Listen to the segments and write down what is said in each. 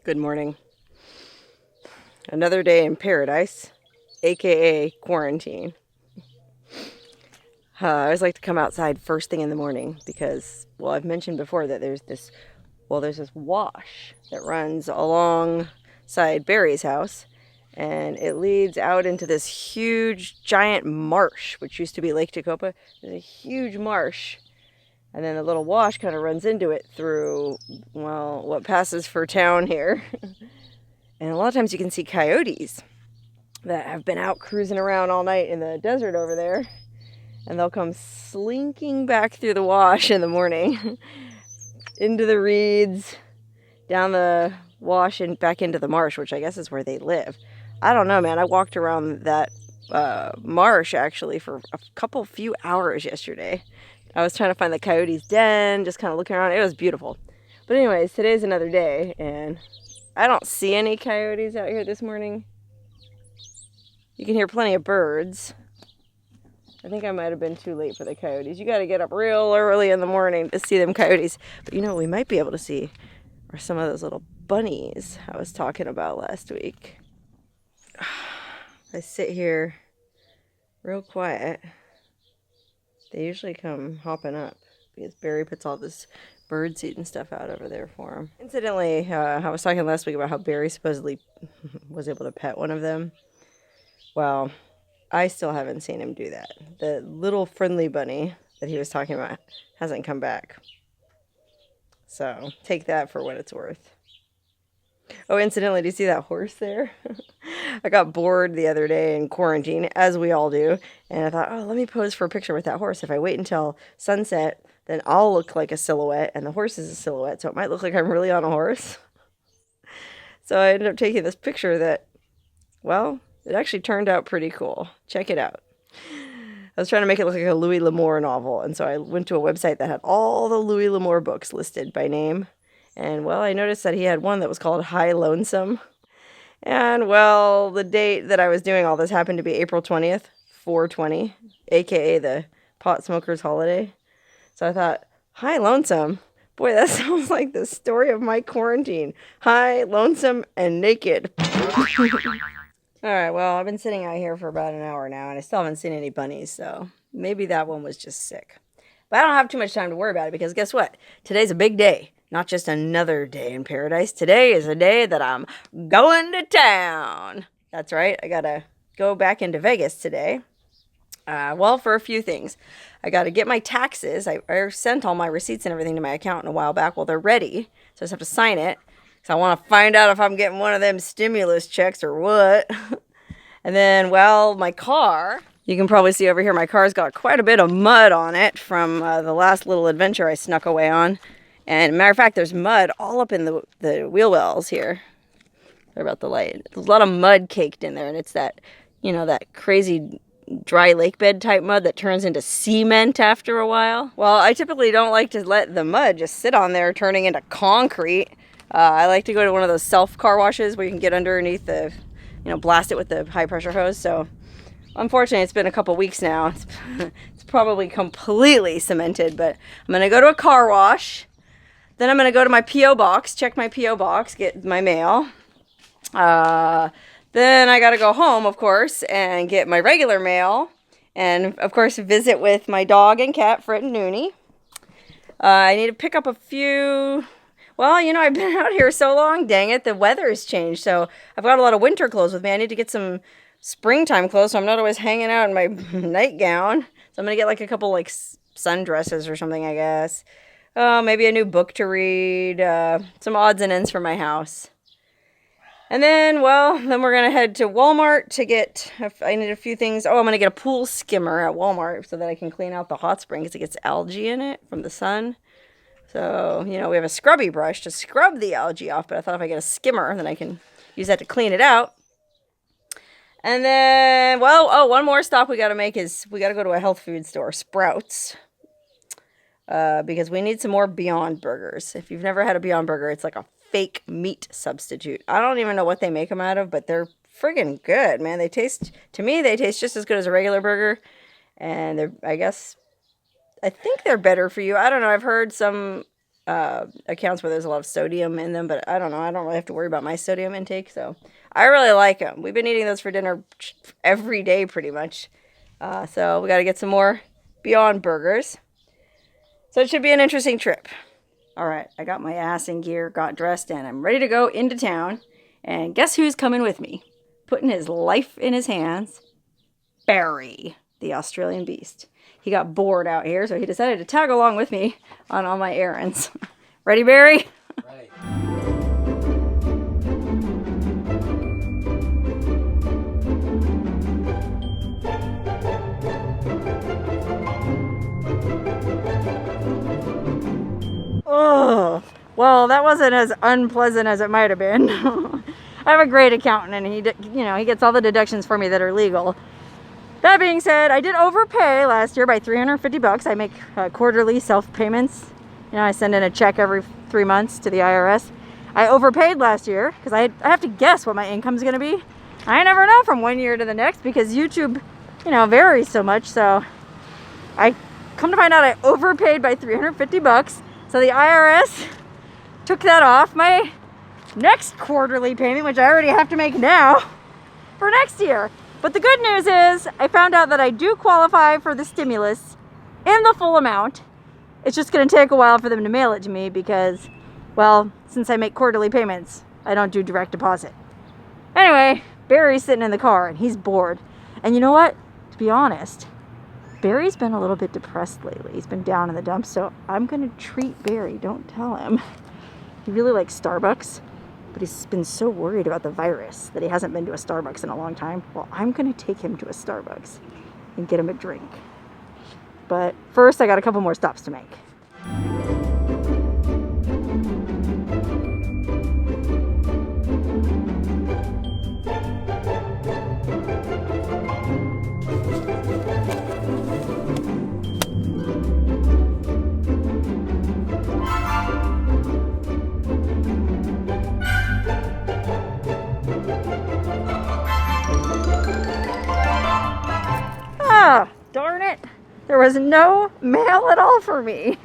Good morning. Another day in paradise, aka quarantine. I always like to come outside first thing in the morning because, well, I've mentioned before that there's this wash that runs alongside Barry's house, and it leads out into this huge, giant marsh, which used to be Lake Tacopa. There's a huge marsh, and then a little wash kind of runs into it through, well, what passes for town here. And a lot of times you can see coyotes that have been out cruising around all night in the desert over there, and they'll come slinking back through the wash in the morning into the reeds, down the wash, and back into the marsh, which I guess is where they live. I don't know, man. I walked around that marsh actually for a few hours yesterday. I was trying to find the coyote's den, just kind of looking around. It was beautiful. But anyways, today's another day, and I don't see any coyotes out here this morning. You can hear plenty of birds. I think I might have been too late for the coyotes. You got to get up real early in the morning to see them coyotes. But you know what we might be able to see are some of those little bunnies I was talking about last week. I sit here real quiet. They usually come hopping up because Barry puts all this birdseed and stuff out over there for them. Incidentally, I was talking last week about how Barry supposedly was able to pet one of them. Well, I still haven't seen him do that. The little friendly bunny that he was talking about hasn't come back. So take that for what it's worth. Oh, incidentally, do you see that horse there? I got bored the other day in quarantine, as we all do, and I thought, oh, let me pose for a picture with that horse. If I wait until sunset, then I'll look like a silhouette, and the horse is a silhouette, so it might look like I'm really on a horse. So I ended up taking this picture that, well, it actually turned out pretty cool. Check it out. I was trying to make it look like a Louis L'Amour novel, and so I went to a website that had all the Louis L'Amour books listed by name. And, well, I noticed that he had one that was called High Lonesome. And, well, the date that I was doing all this happened to be April 20th, 420, a.k.a. the pot smoker's holiday. So I thought, High Lonesome? Boy, that sounds like the story of my quarantine. High, lonesome, and naked. All right, well, I've been sitting out here for about an hour now, and I still haven't seen any bunnies, so maybe that one was just sick. But I don't have too much time to worry about it because guess what? Today's a big day. Not just another day in paradise. Today is a day that I'm going to town. That's right. I got to go back into Vegas today. Well, for a few things. I got to get my taxes. I sent all my receipts and everything to my accountant a while back. Well, they're ready, so I just have to sign it. So I want to find out if I'm getting one of them stimulus checks or what. And then, well, my car. You can probably see over here my car's got quite a bit of mud on it from the last little adventure I snuck away on. And matter of fact, there's mud all up in the wheel wells here. Sorry about the light. There's a lot of mud caked in there, and it's that, that crazy dry lake bed type mud that turns into cement after a while. Well, I typically don't like to let the mud just sit on there turning into concrete. I like to go to one of those self car washes where you can get underneath the, blast it with the high pressure hose. So unfortunately, it's been a couple weeks now. It's probably completely cemented, but I'm going to go to a car wash. Then I'm going to go to my P.O. box, check my P.O. box, get my mail. Then I got to go home, of course, and get my regular mail. And, of course, visit with my dog and cat, Fred and Noonie. I need to pick up a few... Well, I've been out here so long, dang it, the weather has changed. So I've got a lot of winter clothes with me. I need to get some springtime clothes so I'm not always hanging out in my nightgown. So I'm going to get like a couple like sundresses or something, I guess. Maybe a new book to read, some odds and ends for my house. And then, then we're going to head to Walmart to get, I need a few things. Oh, I'm going to get a pool skimmer at Walmart so that I can clean out the hot spring because it gets algae in it from the sun. So, we have a scrubby brush to scrub the algae off, but I thought if I get a skimmer, then I can use that to clean it out. And then, one more stop we got to make is we got to go to a health food store, Sprouts, because we need some more Beyond Burgers. If you've never had a Beyond Burger, it's like a fake meat substitute. I don't even know what they make them out of, but they're friggin' good, man. They taste just as good as a regular burger, and I think they're better for you. I don't know. I've heard some accounts where there's a lot of sodium in them, but I don't know. I don't really have to worry about my sodium intake, so I really like them. We've been eating those for dinner every day pretty much. So we got to get some more Beyond Burgers. So it should be an interesting trip. All right, I got my ass in gear, got dressed, and I'm ready to go into town. And guess who's coming with me? Putting his life in his hands. Barry, the Australian beast. He got bored out here, so he decided to tag along with me on all my errands. Ready, Barry? Right. Oh, well, that wasn't as unpleasant as it might have been. I have a great accountant, and he gets all the deductions for me that are legal. That being said, I did overpay last year by $350. I make quarterly self-payments. I send in a check every 3 months to the IRS. I overpaid last year because I have to guess what my income's going to be. I never know from one year to the next because YouTube, varies so much. So I come to find out I overpaid by $350. So the IRS took that off my next quarterly payment, which I already have to make now for next year. But the good news is I found out that I do qualify for the stimulus in the full amount. It's just going to take a while for them to mail it to me because, well, since I make quarterly payments, I don't do direct deposit. Anyway, Barry's sitting in the car and he's bored. And you know what? To be honest, Barry's been a little bit depressed lately. He's been down in the dumps, so I'm going to treat Barry. Don't tell him. He really likes Starbucks. But he's been so worried about the virus that he hasn't been to a Starbucks in a long time. Well, I'm going to take him to a Starbucks and get him a drink. But first, I got a couple more stops to make. Darn it. There was no mail at all for me.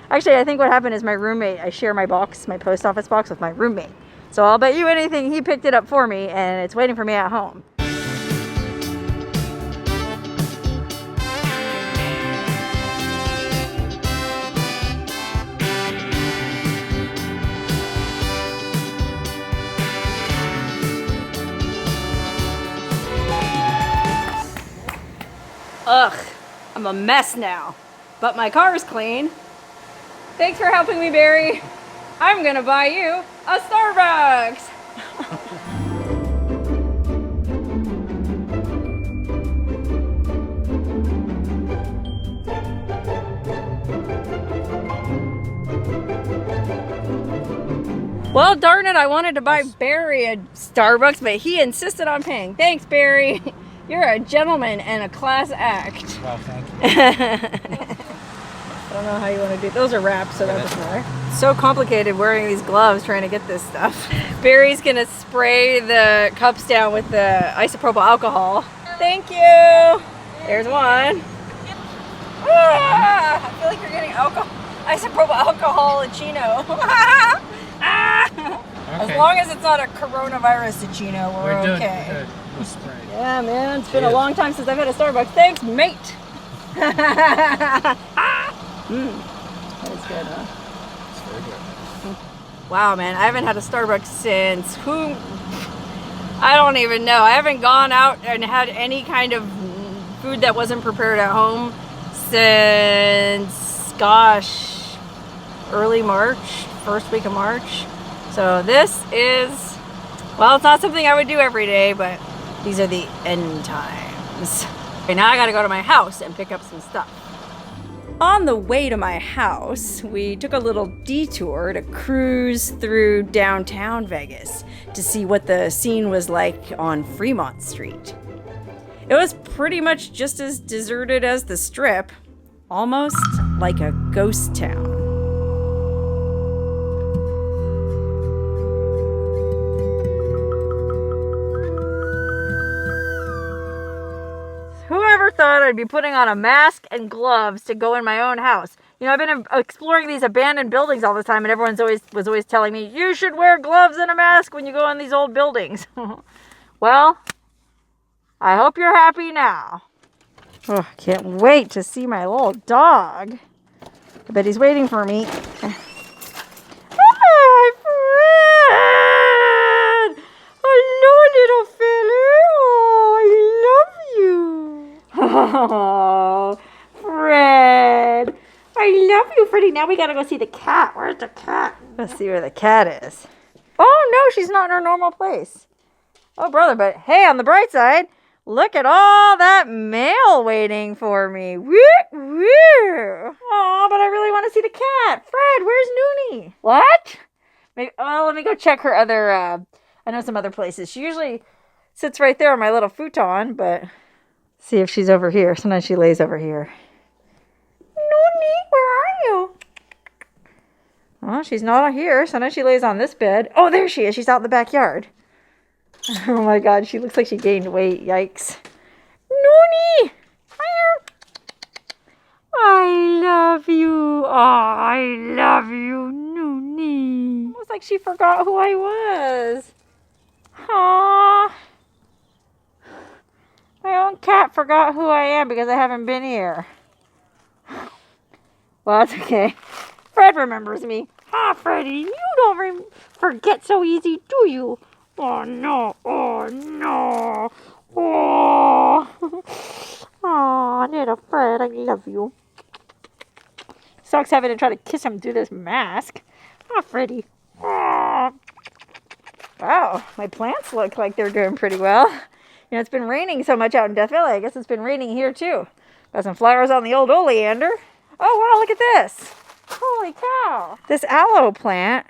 Actually, I think what happened is my roommate, I share my post office box with my roommate. So I'll bet you anything he picked it up for me and it's waiting for me at home. Ugh, I'm a mess now, but my car's clean. Thanks for helping me, Barry. I'm gonna buy you a Starbucks. Well, darn it, I wanted to buy Barry a Starbucks, but he insisted on paying. Thanks, Barry. You're a gentleman and a class act. Well, thank you. I don't know how you want to do it. Those are wraps, so that doesn't matter. It's so complicated wearing these gloves trying to get this stuff. Barry's gonna spray the cups down with the isopropyl alcohol. Thank you. There's one. Ah, I feel like you're getting isopropyl alcohol-icino. As long as it's not a coronavirus-icino, we're okay. Good. We'll spray. Yeah, man, it's been a long time since I've had a Starbucks. Thanks, mate. That is good, huh? It's very good. Wow, man, I haven't had a Starbucks since I don't even know. I haven't gone out and had any kind of food that wasn't prepared at home since, gosh, early March, first week of March. So this is, well, it's not something I would do every day, but these are the end times. Okay, now I gotta go to my house and pick up some stuff. On the way to my house, we took a little detour to cruise through downtown Vegas to see what the scene was like on Fremont Street. It was pretty much just as deserted as the Strip, almost like a ghost town. Whoever thought I'd be putting on a mask and gloves to go in my own house? You know, I've been exploring these abandoned buildings all the time, and everyone's was always telling me, you should wear gloves and a mask when you go in these old buildings. Well, I hope you're happy now. Oh, I can't wait to see my little dog. I bet he's waiting for me. Hi, Fred! Hello, little fella. Oh, I love you. Oh, Fred. I love you, Freddie. Now we gotta go see the cat. Where's the cat? Let's see where the cat is. Oh, no, she's not in her normal place. Oh, brother, but hey, on the bright side, look at all that mail waiting for me. Woo, woo. Oh, but I really want to see the cat. Fred, where's Noonie? What? Maybe, let me go check her other, I know some other places. She usually sits right there on my little futon, but See if she's over here. Sometimes she lays over here. Noonie, where are you? Oh, she's not here. Sometimes she lays on this bed. Oh, there she is. She's out in the backyard. Oh my God, she looks like she gained weight. Yikes. Noonie! I love you. Oh, I love you, Noonie. Almost like she forgot who I was. Aww. My own cat forgot who I am because I haven't been here. Well, that's okay. Fred remembers me. Ah, Freddie, you don't forget so easy, do you? Oh, no. Oh, no. Oh. Oh, little Fred, I love you. Sucks having to try to kiss him through this mask. Oh, Freddie. Oh. Wow, my plants look like they're doing pretty well. You know, it's been raining so much out in Death Valley. I guess it's been raining here, too. Got some flowers on the old oleander. Oh, wow, look at this. Holy cow. This aloe plant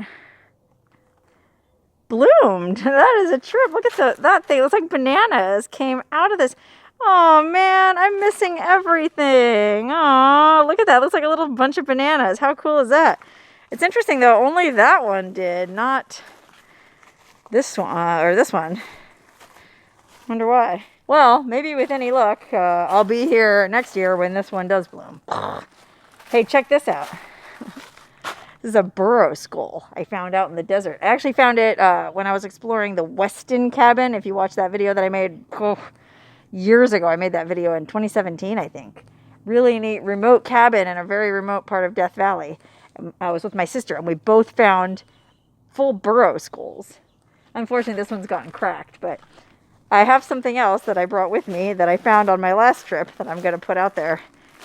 bloomed. That is a trip. Look at that thing. It looks like bananas came out of this. Oh, man, I'm missing everything. Oh, look at that. It looks like a little bunch of bananas. How cool is that? It's interesting, though. Only that one did, not this one, or this one. Wonder why. Well, maybe with any luck, I'll be here next year when this one does bloom. Hey, check this out. This is a burrow skull I found out in the desert. I actually found it when I was exploring the Weston cabin. If you watch that video that I made years ago. I made that video in 2017, I think. Really neat remote cabin in a very remote part of Death Valley. I was with my sister, and we both found full burrow skulls. Unfortunately, this one's gotten cracked, but I have something else that I brought with me that I found on my last trip that I'm going to put out there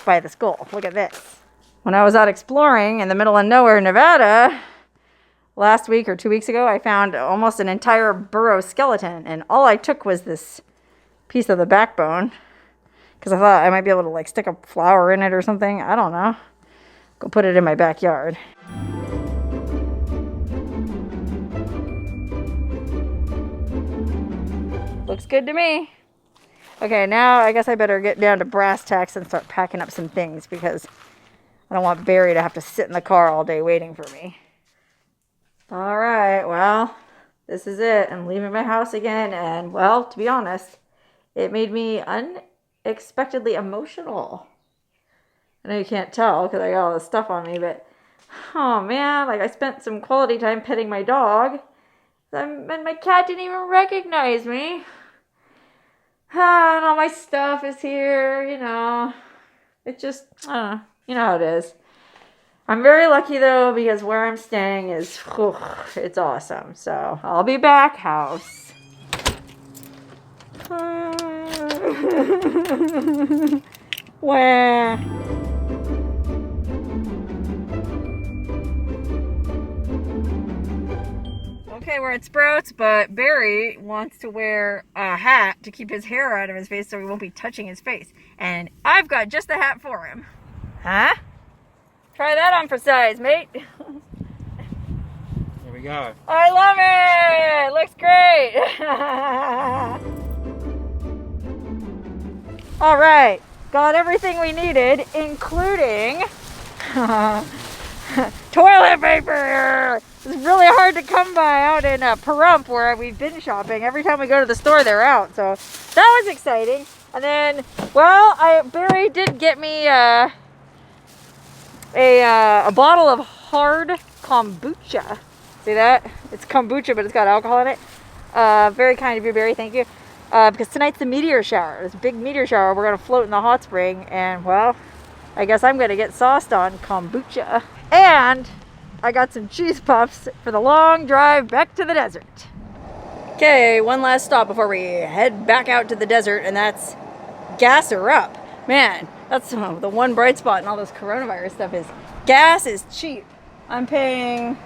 by the skull. Look at this. When I was out exploring in the middle of nowhere, Nevada, last week or 2 weeks ago, I found almost an entire burrow skeleton, and all I took was this piece of the backbone because I thought I might be able to like stick a flower in it or something. I don't know. Go put it in my backyard. Looks good to me. Okay, now I guess I better get down to brass tacks and start packing up some things because I don't want Barry to have to sit in the car all day waiting for me. All right, well, this is it. I'm leaving my house again, and well, to be honest, it made me unexpectedly emotional. I know you can't tell because I got all this stuff on me, but oh man, like I spent some quality time petting my dog, and my cat didn't even recognize me. And all my stuff is here, you know. It just, I don't know. You know how it is. I'm very lucky though because where I'm staying is, it's awesome. So I'll be back house. Where? Okay, we're at Sprouts, but Barry wants to wear a hat to keep his hair out of his face so he won't be touching his face. And I've got just the hat for him. Huh? Try that on for size, mate. There we go. I love it! Looks great! All right, got everything we needed, including toilet paper! It's really hard to come by out in Pahrump where we've been shopping. Every time we go to the store, they're out. So that was exciting. And then, well, Barry did get me a bottle of hard kombucha. See that? It's kombucha, but it's got alcohol in it. Very kind of you, Barry. Thank you. Because tonight's the meteor shower. This big meteor shower. We're going to float in the hot spring. And, well, I guess I'm going to get sauced on kombucha. And I got some cheese puffs for the long drive back to the desert. Okay, one last stop before we head back out to the desert, and that's gas her up. Man, that's the one bright spot in all this coronavirus stuff is gas is cheap. I'm paying,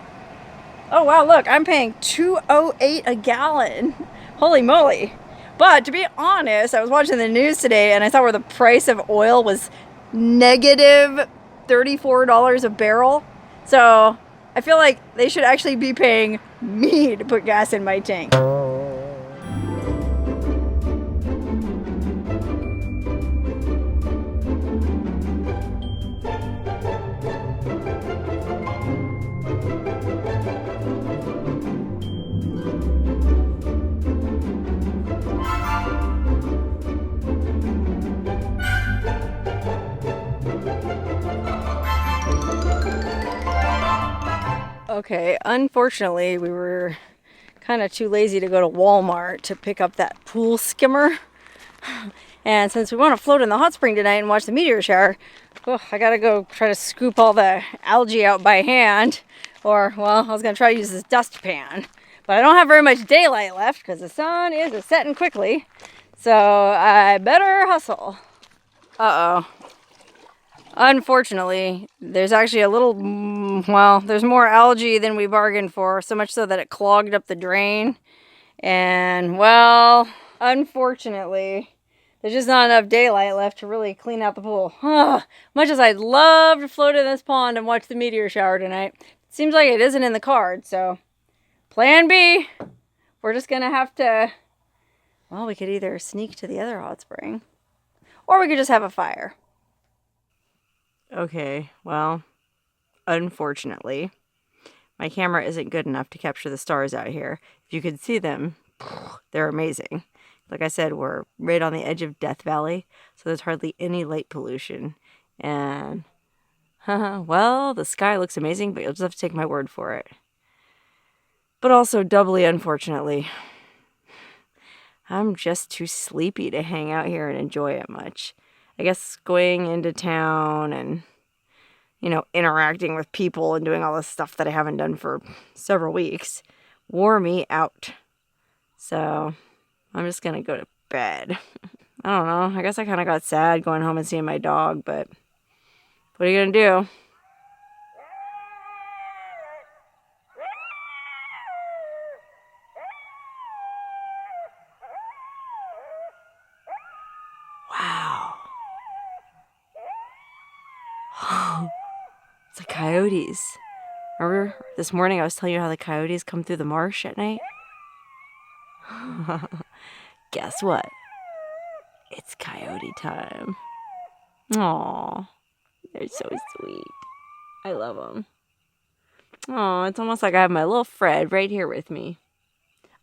oh wow, look, I'm paying $2.08 a gallon. Holy moly. But to be honest, I was watching the news today and I saw where the price of oil was negative $34 a barrel. So I feel like they should actually be paying me to put gas in my tank. Okay, unfortunately, we were kind of too lazy to go to Walmart to pick up that pool skimmer. And since we want to float in the hot spring tonight and watch the meteor shower, I gotta go try to scoop all the algae out by hand. Or, well, I was gonna try to use this dustpan. But I don't have very much daylight left because the sun is setting quickly. So I better hustle. Uh-oh. Unfortunately, there's actually a little, well, there's more algae than we bargained for, so much so that it clogged up the drain. And, well, unfortunately, there's just not enough daylight left to really clean out the pool. Much as I'd love to float in this pond and watch the meteor shower tonight, it seems like it isn't in the cards, so plan B, we're just gonna have to, well, we could either sneak to the other hot spring, or we could just have a fire. Okay, well, unfortunately, my camera isn't good enough to capture the stars out here. If you could see them, they're amazing. Like I said, we're right on the edge of Death Valley, so there's hardly any light pollution. And, well, the sky looks amazing, but you'll just have to take my word for it. But also, doubly unfortunately, I'm just too sleepy to hang out here and enjoy it much. I guess going into town and, you know, interacting with people and doing all this stuff that I haven't done for several weeks wore me out. So I'm just going to go to bed. I don't know. I guess I kind of got sad going home and seeing my dog, but what are you going to do? Wow. It's the coyotes. Remember this morning I was telling you how the coyotes come through the marsh at night? Guess what? It's coyote time. Aww, they're so sweet. I love them. Aww, it's almost like I have my little Fred right here with me.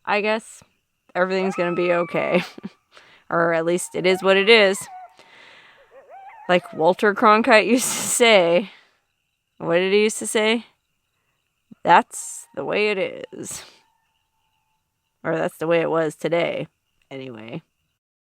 I guess everything's gonna be okay. Or at least it is what it is. Like Walter Cronkite used to say. What did he used to say? That's the way it is. Or that's the way it was today. Anyway.